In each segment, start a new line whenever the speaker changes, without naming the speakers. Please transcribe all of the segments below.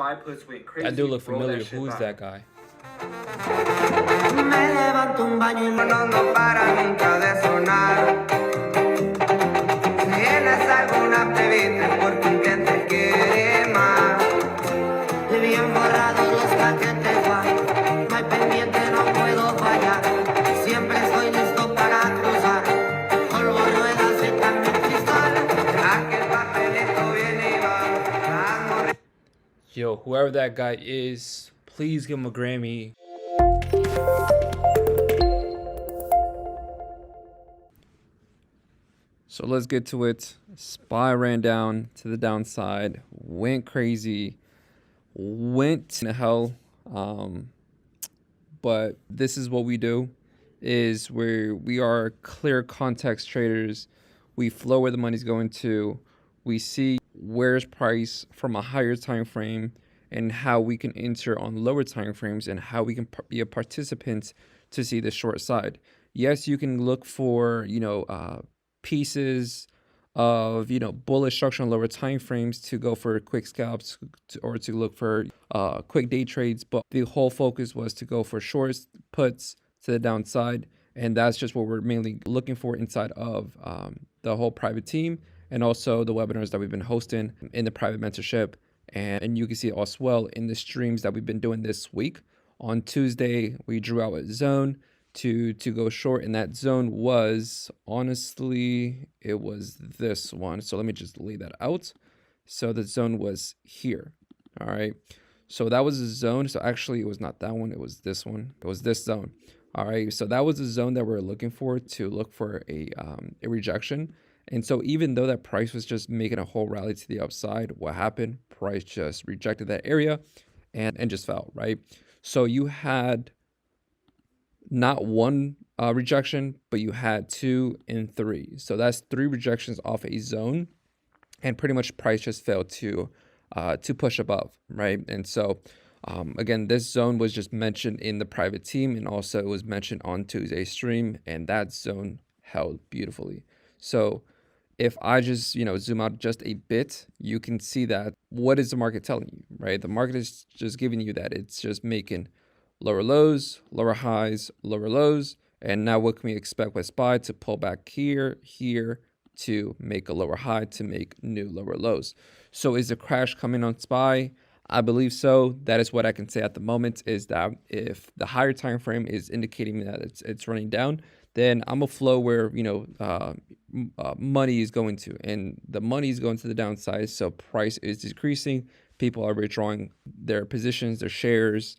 SPY puts went crazy.
That dude look
Roll that
familiar.
shit
Who is
back.
that guy?
Me levanto un baño y no para nunca de sonar. Si tienes alguna pebita porque intentes querer más. Bien borrados los paquetes van. No hay pendiente, no puedo fallar. Siempre estoy listo para cruzar. Polvo, ruedas y también cristal. Aquel papelito viene y va.
Yo, whoever that guy is, please give him a Grammy. So let's get to it. SPY ran down to the downside, went crazy, went to hell. But this is what we do, is we are clear context traders. We flow where the money's going to. We see where's price from a higher time frame and how we can enter on lower time frames and how we can be a participant to see the short side. Yes, you can look for, pieces of, bullish structure on lower time frames to go for quick scalps or to look for quick day trades. But the whole focus was to go for shorts, puts to the downside. And that's just what we're mainly looking for inside of the whole private team and also the webinars that we've been hosting in the private mentorship. And you can see it as well in the streams that we've been doing this week. On Tuesday, we drew out a zone to go short, and that zone was, honestly, it was this one. So let me just lay that out. So the zone was here. All right. So that was a zone. So actually, it was not that one. It was this one. It was this zone. All right. So that was the zone that we're looking for to look for a rejection. And so even though that price was just making a whole rally to the upside, what happened? Price just rejected that area and just fell, right? So you had not one rejection, but you had 2 and 3. So that's 3 rejections off a zone, and pretty much price just failed to push above, right? And so again, this zone was just mentioned in the private team, and also it was mentioned on Tuesday's stream, and that zone held beautifully. So if I just zoom out just a bit, you can see that what is the market telling you, right? The market is just giving you that it's just making lower lows, lower highs, lower lows. And now what can we expect with SPY to pull back here to make a lower high, to make new lower lows. So is the crash coming on SPY? I believe so. That is what I can say at the moment, is that if the higher time frame is indicating that it's running down, then I'm a flow where money is going to, and the money is going to the downside. So price is decreasing. People are withdrawing their positions, their shares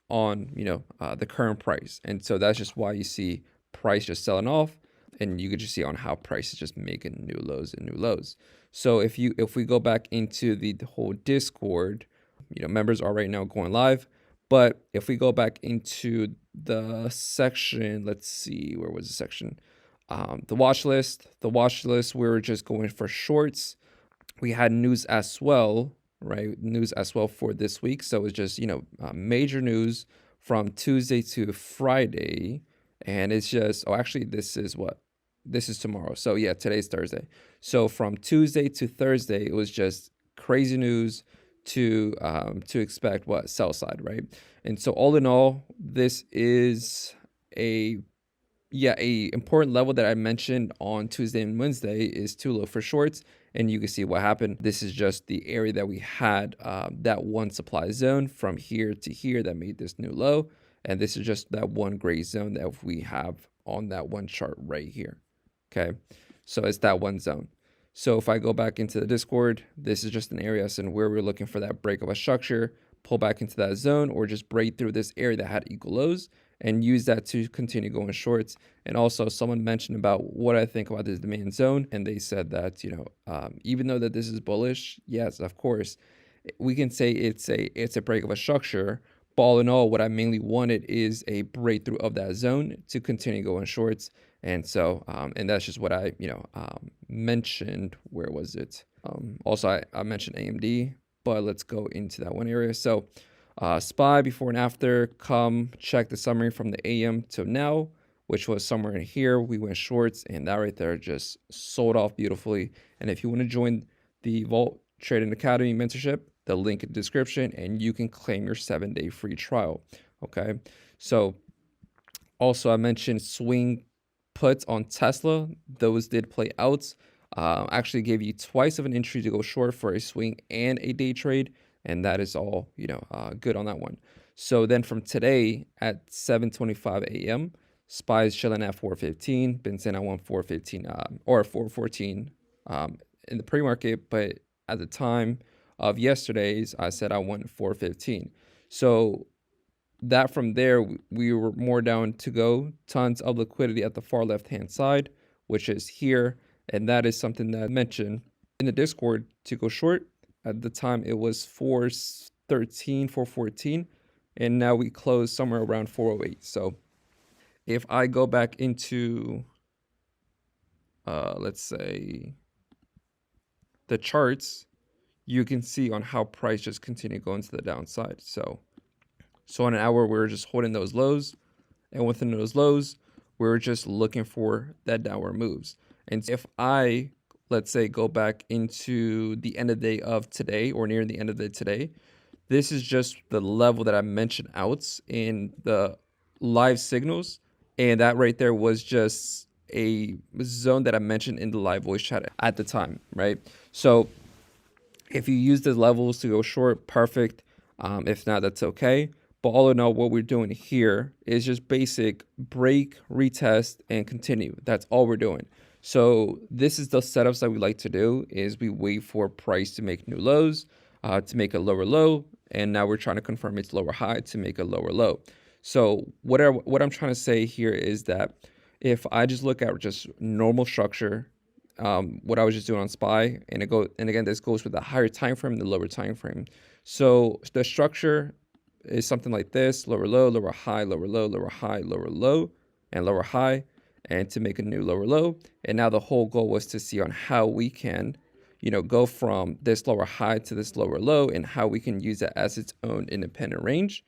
on the current price, and so that's just why you see price just selling off, and you could just see on how price is just making new lows and new lows. So if we go back into the whole Discord, members are right now going live, but if we go back into the section, let's see, where was the section? The watch list, we were just going for shorts. We had news as well, right? News as well for this week. So it's just, major news from Tuesday to Friday. And it's just, actually, this is tomorrow. So yeah, today's Thursday. So from Tuesday to Thursday, it was just crazy news to expect sell side, right? And so all in all, this is a important level that I mentioned on Tuesday and Wednesday is too low for shorts. And you can see what happened. This is just the area that we had that one supply zone from here to here that made this new low. And this is just that one gray zone that we have on that one chart right here. Okay, so it's that one zone. So if I go back into the Discord, this is just an area and where we're looking for that break of a structure, pull back into that zone, or just break through this area that had equal lows and use that to continue going shorts. And also someone mentioned about what I think about this demand zone. And they said that, even though that this is bullish, yes, of course, we can say it's a break of a structure. But all in all, what I mainly wanted is a breakthrough of that zone to continue going shorts. And so, and that's just what I, mentioned. Where was it? Also, I mentioned AMD, but let's go into that one area. So SPY before and after, come check the summary from the AM to now, which was somewhere in here. We went shorts, and that right there just sold off beautifully. And if you want to join the Vault Trading Academy mentorship, the link in the description, and you can claim your 7-day free trial. Okay. So also I mentioned swing puts on Tesla. Those did play out. Actually gave you twice of an entry to go short for a swing and a day trade. And that is all, good on that one. So then from today at 7:25 a.m., SPY is chilling at 415. Been saying I want 415 or 414 in the pre-market, but at the time of yesterday's, I said I want 415. So that from there, we were more down to go. Tons of liquidity at the far left-hand side, which is here. And that is something that I mentioned in the Discord to go short. At the time, it was 413, 414. And now we close somewhere around 408. So if I go back into, let's say, the charts, you can see on how price just continued going to the downside. So on an hour, we're just holding those lows. And within those lows, we're just looking for that downward moves. And if I, let's say, go back into the end of the day of today or near the end of the day today, this is just the level that I mentioned out in the live signals. And that right there was just a zone that I mentioned in the live voice chat at the time, right? So if you use the levels to go short, perfect. If not, that's okay. But all in all, what we're doing here is just basic break, retest, and continue. That's all we're doing. So this is the setups that we like to do is we wait for price to make new lows, to make a lower low. And now we're trying to confirm its lower high to make a lower low. So what I'm trying to say here is that if I just look at just normal structure, what I was just doing on SPY, and again, this goes with the higher time frame and the lower time frame. So the structure is something like this: lower low, lower high, lower low, lower high, lower low, and lower high, and to make a new lower low. And now the whole goal was to see on how we can, go from this lower high to this lower low, and how we can use it as its own independent range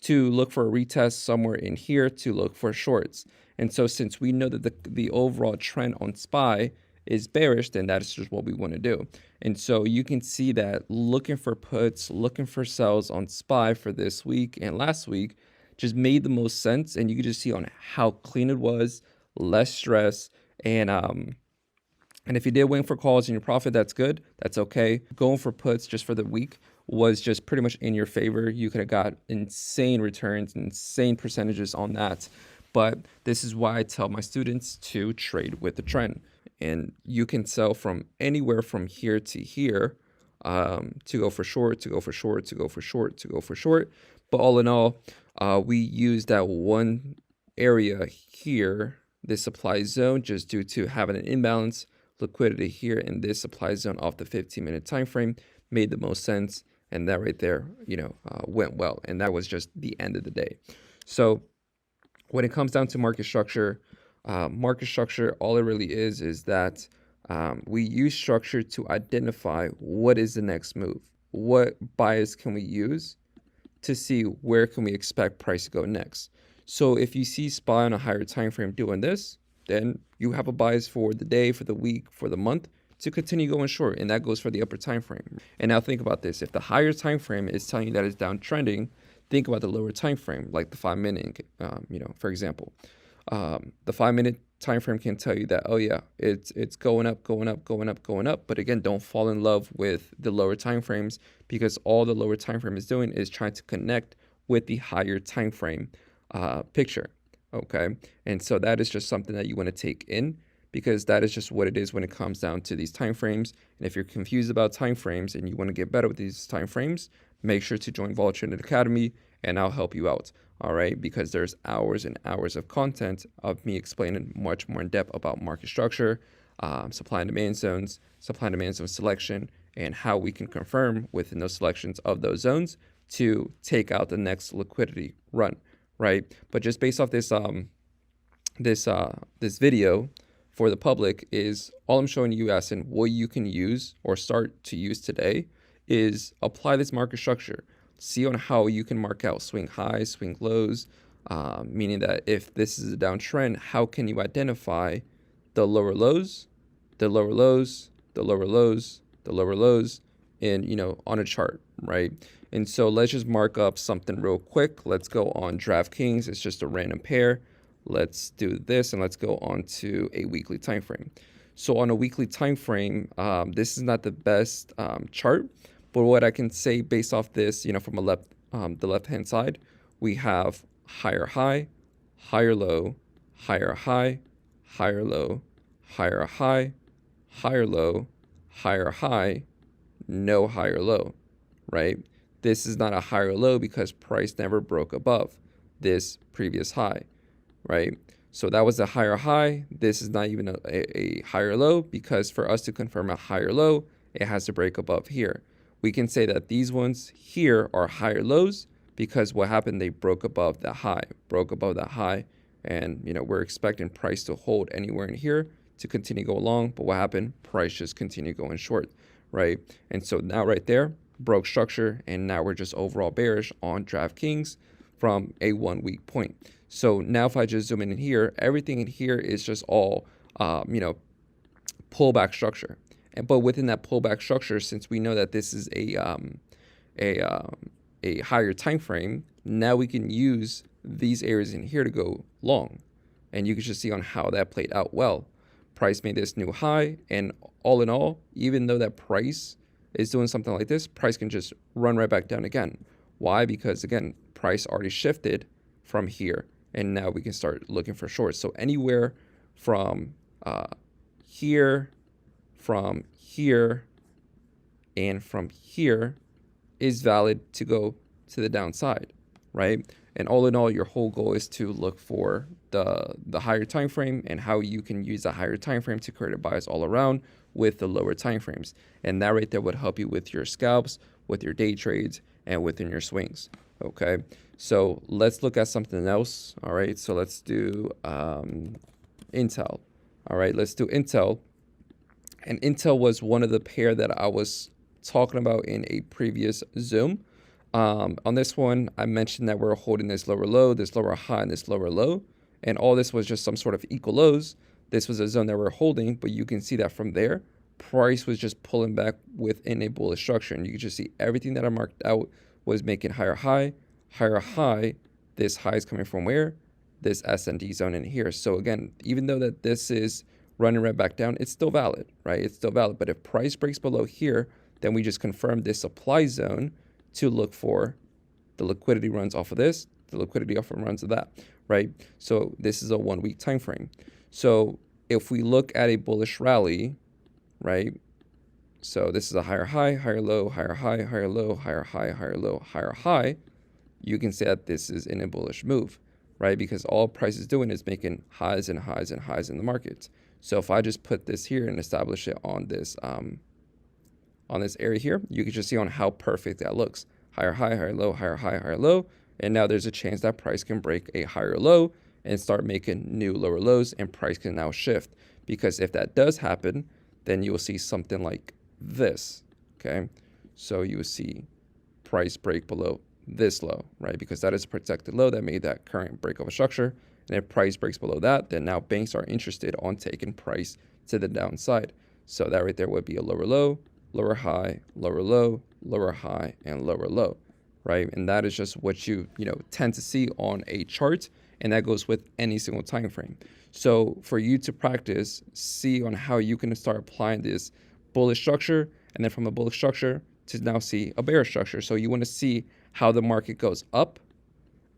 to look for a retest somewhere in here to look for shorts. And so since we know that the overall trend on SPY is bearish, then that's just what we want to do. And so you can see that looking for puts, looking for sells on SPY for this week and last week just made the most sense. And you can just see on how clean it was, less stress. And if you did win for calls in your profit, that's good. That's okay. Going for puts just for the week was just pretty much in your favor. You could have got insane returns, insane percentages on that. But this is why I tell my students to trade with the trend. And you can sell from anywhere from here to here, to go for short, to go for short, to go for short, to go for short. But all in all, we use that one area here, this supply zone, just due to having an imbalance. Liquidity here in this supply zone off the 15-minute time frame made the most sense. And that right there, went well. And that was just the end of the day. So when it comes down to market structure, all it really is that we use structure to identify what is the next move. What bias can we use to see where can we expect price to go next? So if you see SPY on a higher time frame doing this, then you have a bias for the day, for the week, for the month to continue going short, and that goes for the upper time frame. And now think about this: if the higher time frame is telling you that it's downtrending, think about the lower time frame, like the 5-minute, for example. The 5-minute time frame can tell you that, oh yeah, it's going up, going up, going up, going up. But again, don't fall in love with the lower time frames, because all the lower time frame is doing is trying to connect with the higher time frame picture. Okay, and so that is just something that you want to take in, because that is just what it is when it comes down to these time frames. And if you're confused about time frames and you want to get better with these time frames, make sure to join Vol Traded Academy, and I'll help you out. All right, because there's hours and hours of content of me explaining much more in depth about market structure, supply and demand zones, supply and demand zone selection, and how we can confirm within those selections of those zones to take out the next liquidity run, right? But just based off this this video for the public, is all I'm showing you guys, and what you can use or start to use today is apply this market structure. See on how you can mark out swing highs, swing lows, meaning that if this is a downtrend, how can you identify the lower lows, the lower lows, the lower lows, the lower lows, in, on a chart, right? And so let's just mark up something real quick. Let's go on DraftKings. It's just a random pair. Let's do this, and let's go on to a weekly time frame. So on a weekly time frame, this is not the best chart, but what I can say based off this, from the left-hand side, we have higher high, higher low, higher high, higher low, higher high, higher low, higher high, no higher low, right? This is not a higher low because price never broke above this previous high, right? So that was a higher high. This is not even a higher low because for us to confirm a higher low, it has to break above here. We can say that these ones here are higher lows because what happened, they broke above that high, and we're expecting price to hold anywhere in here to continue to go long, but what happened? Price just continued going short, right? And so now right there, broke structure, and now we're just overall bearish on DraftKings from a 1 week point. So now if I just zoom in here, everything in here is just all, pullback structure. But within that pullback structure, since we know that this is a higher time frame, now we can use these areas in here to go long. And you can just see on how that played out well. Price made this new high, and all in all, even though that price is doing something like this, price can just run right back down again. Why? Because again, price already shifted from here, and now we can start looking for shorts. So anywhere from here, and from here is valid to go to the downside, right? And all in all, your whole goal is to look for the higher time frame and how you can use the higher time frame to create a bias all around with the lower time frames. And that right there would help you with your scalps, with your day trades, and within your swings. Okay, so let's look at something else. All right, so let's do Intel. All right, let's do Intel. And Intel was one of the pair that I was talking about in a previous Zoom. On this one, I mentioned that we're holding this lower low, this lower high, and this lower low. And all this was just some sort of equal lows. This was a zone that we're holding, but you can see that from there, price was just pulling back within a bullish structure. And you can just see everything that I marked out was making higher high, higher high. This high is coming from where? This S&D zone in here. So again, even though that this is running right back down, it's still valid, right? It's still valid. But if price breaks below here, then we just confirm this supply zone to look for the liquidity runs off of this, the liquidity off of runs of that, right? So this is a 1 week time frame. So if we look at a bullish rally, right? So this is a higher high, higher low, higher high, higher low, higher high, higher low, higher high. You can say that this is in a bullish move, right? Because all price is doing is making highs and highs and highs in the market. So if I just put this here and establish it on this area here, you can just see on how perfect that looks. Higher high, higher low, higher high, higher low. And now there's a chance that price can break a higher low and start making new lower lows, and price can now shift. Because if that does happen, then you will see something like this, okay? So you will see price break below this low, right? Because that is a protected low that made that current break of a structure. And if price breaks below that, then now banks are interested on taking price to the downside. So that right there would be a lower low, lower high, lower low, lower high, and lower low, right? And that is just what you tend to see on a chart, and that goes with any single time frame. So for you to practice, see on how you can start applying this bullish structure, and then from a bullish structure to now see a bearish structure. So you want to see how the market goes up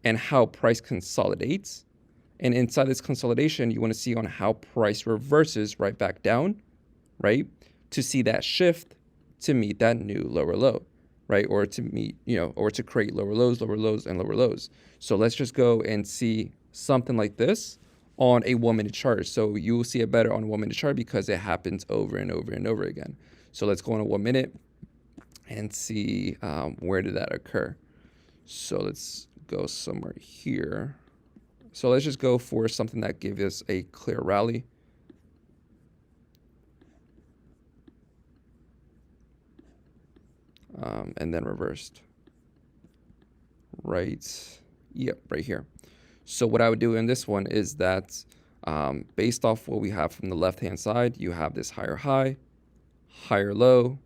and how price consolidates. And inside this consolidation, you want to see on how price reverses right back down, right? To see that shift to meet that new lower low, right? Or to meet, or to create lower lows, and lower lows. So let's just go and see something like this on a 1 minute chart. So you will see it better on a 1 minute chart because it happens over and over and over again. So let's go on a 1 minute and see where did that occur. So let's go somewhere here. So let's just go for something that gives us a clear rally. And then reversed. Right. Yep, right here. So what I would do in this one is that based off what we have from the left-hand side, you have this higher high, higher low,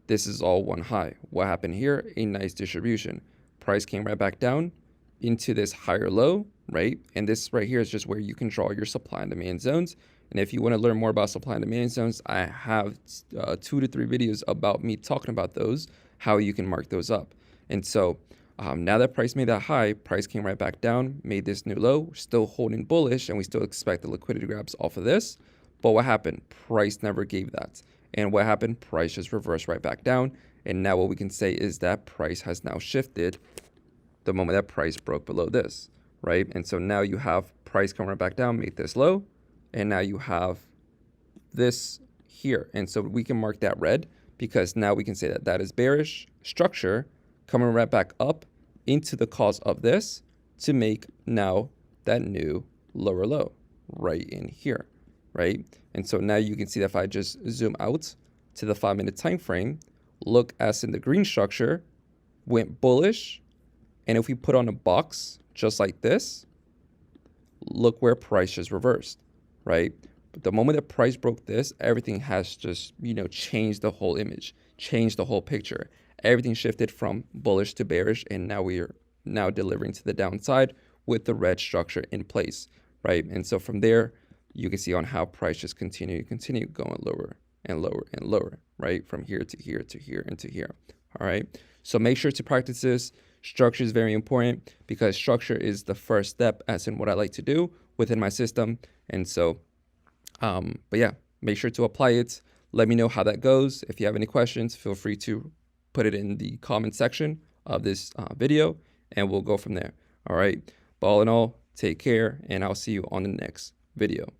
this is all one high. What happened here? A nice distribution. Price came right back down into this higher low, right? And this right here is just where you can draw your supply and demand zones. And if you want to learn more about supply and demand zones, I have 2 to 3 videos about me talking about those, how you can mark those up. And so now that price made that high, price came right back down, made this new low, still holding bullish, and we still expect the liquidity grabs off of this. But what happened? Price never gave that. And what happened? Price just reversed right back down. And now what we can say is that price has now shifted the moment that price broke below this, right? And so now you have price coming right back down, make this low, and now you have this here. And so we can mark that red because now we can say that that is bearish structure coming right back up into the cause of this to make now that new lower low right in here, right? And so now you can see that if I just zoom out to the 5-minute time frame, look as in the green structure went bullish. And if we put on a box just like this, look where price just reversed, right? But the moment that price broke this, everything has just, changed the whole image, changed the whole picture. Everything shifted from bullish to bearish, and now we are now delivering to the downside with the red structure in place, right? And so from there, you can see on how price just continue going lower and lower and lower, right? From here to here to here and to here, all right? So make sure to practice this. Structure is very important because structure is the first step as in what I like to do within my system. And so, but yeah, make sure to apply it. Let me know how that goes. If you have any questions, feel free to put it in the comment section of this video and we'll go from there. All right. But all in all, take care and I'll see you on the next video.